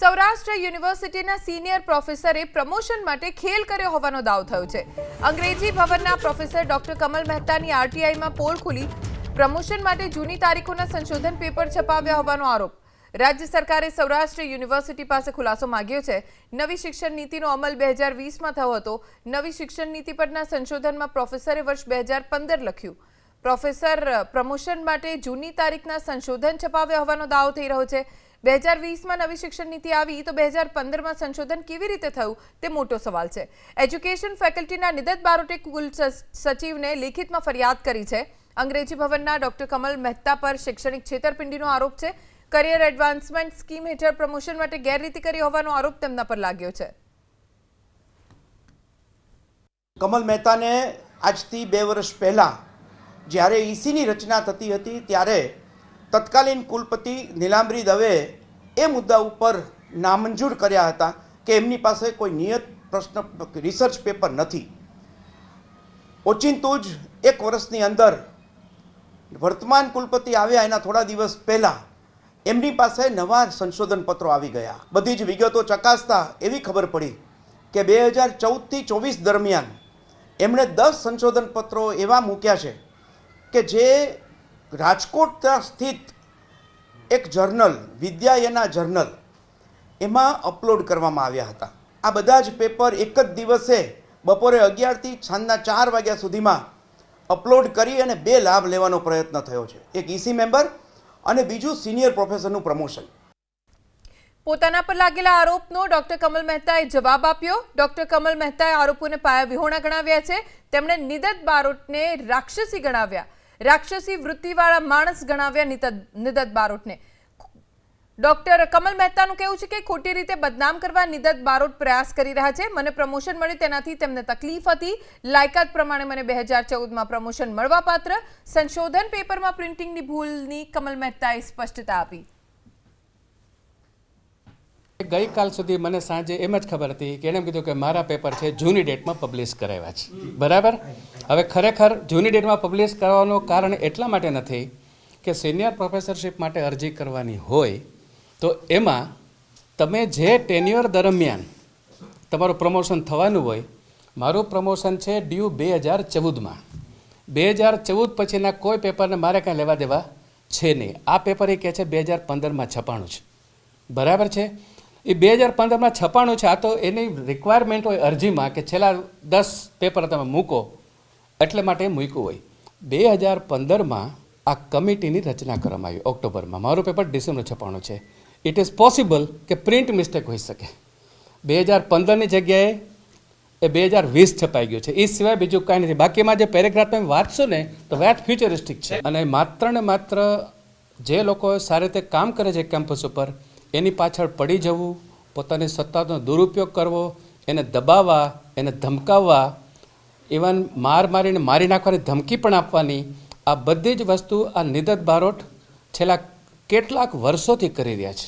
સૌરાષ્ટ્ર યુનિવર્સિટીના senior પ્રોફેસરે promotion માટે ખેલ કર્યો હોવાનો દાવો થયો છે। અંગ્રેજી ભવનના પ્રોફેસર ડોક્ટર કમલ મહેતાની આરટીઆઈમાં પોલ ખુલી પ્રમોશન માટે જૂની તારીખોના સંશોધન પેપર છપાવ્યા હોવાનો આરોપ। રાજ્ય સરકારે સૌરાષ્ટ્ર યુનિવર્સિટી પાસે ખુલાસો માંગ્યો છે। નવી શિક્ષણ નીતિનો અમલ 2020માં થયો હતો। નવી શિક્ષણ નીતિ પરના સંશોધનમાં પ્રોફેસરે વર્ષ 2015 લખ્યું। પ્રોફેસર પ્રમોશન માટે જૂની તારીખના સંશોધન છપાવ્યા હોવાનો દાવો થઈ રહ્યો છે। 2020માં નવી શિક્ષણ નીતિ આવી તો 2015માં સંશોધન કેવી રીતે થયું તે મોટો સવાલ છે। એજ્યુકેશન ફેકલ્ટીના નિદત બારોટે કુલ સચિવને લેખિતમાં ફરિયાદ કરી છે। અંગ્રેજી ભવનના ડોક્ટર કમલ મહેતા પર શૈક્ષણિક છેતરપિંડીનો આરોપ છે। કરિયર એડવાન્સમેન્ટ સ્કીમ હેઠળ પ્રમોશન માટે ગેરરીતિ કરી હોવાનો આરોપ તેમના પર લાગ્યો છે। કમલ મહેતાને આજથી 2 વર્ષ પહેલા જ્યારે ઈસીની રચના થતી હતી ત્યારે તત્કાલીન કુલપતિ નીલાંબરી દવે એ મુદ્દા ઉપર નામંજૂર કર્યા હતા કે એમની પાસે કોઈ નિયત પ્રશ્ન રિસર્ચ પેપર નથી। ઓચિંતું જ 1 વર્ષની અંદર વર્તમાન કુલપતિ આવ્યા એના થોડા દિવસ પહેલાં એમની પાસે નવા સંશોધન પત્રો આવી ગયા। બધી જ વિગતો ચકાસતા એવી ખબર પડી કે 2014થી 24 દરમિયાન એમણે 10 સંશોધન પત્રો એવા મૂક્યા છે કે જે રાજકોટ સ્થિત એક જર્નલ વિદ્યાયના જર્નલ એમાં અપલોડ કરવામાં આવ્યા હતા। આ બધા જ પેપર એક જ દિવસે બપોરે 11થી સાંજના 4 વાગ્યા સુધીમાં અપલોડ કરી અને 2 લાભ લેવાનો પ્રયત્ન થયો છે। એક ઈસી મેમ્બર અને બીજું સિનિયર પ્રોફેસરનું પ્રમોશન। પોતાના પર લાગેલા આરોપનો ડોક્ટર કમલ મહેતાએ જવાબ આપ્યો। ડોક્ટર કમલ મહેતાએ આરોપોને પાયા વિહોણા ગણાવ્યા છે। તેમણે નિદત બારોટને રાક્ષસી ગણાવ્યા। રાક્ષસી વૃત્તિવાળા માણસ ગણાવ્યા નિદત બારોટને। ડોક્ટર કમલ મહેતાનું કહેવું છે કે ખોટી રીતે બદનામ કરવા નિદત બારોટ પ્રયાસ કરી રહ્યા છે। મને પ્રમોશન મળે તેનાથી તેમને તકલીફ હતી। લાયકાત પ્રમાણે મને 2014માં પ્રમોશન મળવાપાત્ર। સંશોધન પેપરમાં પ્રિન્ટિંગની ભૂલની કમલ મહેતાએ સ્પષ્ટતા આપી। ગઈકાલ સુધી મને સાંજે એમ જ ખબર હતી કે એણે કીધું કે મારા પેપર છે જૂની ડેટમાં પબ્લિશ કરાવ્યા છે, બરાબર। હવે ખરેખર જૂની ડેટમાં પબ્લિશ કરવાનું કારણ એટલા માટે નથી કે સિનિયર પ્રોફેસરશિપ માટે અરજી કરવાની હોય તો એમાં તમે જે ટેન્યુઅર દરમિયાન તમારું પ્રમોશન થવાનું હોય, મારું પ્રમોશન છે ડ્યુ 2014માં, 2014 પછીના કોઈ પેપરને મારે કાંઈ લેવા દેવા છે નહીં। આ પેપર એ કહે છે 2015માં છપાણું છે, બરાબર છે। એ 2015માં છપાણું છે। આ તો એની રિક્વાયરમેન્ટ હોય અરજીમાં કે છેલ્લા 10 પેપર તમે મૂકો એટલે માટે મૂક્યું હોય। 2015માં આ કમિટીની રચના કરવામાં આવી ઓક્ટોબરમાં, મારું પેપર ડિસેમ્બર છપાણું છે। ઇટ ઇઝ પોસિબલ કે પ્રિન્ટ મિસ્ટેક હોઈ શકે। 2015ની જગ્યાએ એ 2020 છપાઈ ગયું છે। એ સિવાય બીજું કાંઈ નથી। બાકીમાં જે પેરેગ્રાફ તમે વાંચશો ને તો વેટ ફ્યુચરિસ્ટિક છે। અને માત્ર ને માત્ર જે લોકો સારી રીતે કામ કરે છે કેમ્પસ ઉપર એની પાછળ પડી જવું, પોતાની સત્તાનો દુરુપયોગ કરવો, એને દબાવવા, એને ધમકાવવા, ઇવન મારીને મારી નાખવાની ધમકી પણ આપવાની, આ બધી જ વસ્તુ આ નિદત બારોટ છેલ્લા કેટલાક વર્ષોથી કરી રહ્યા છે।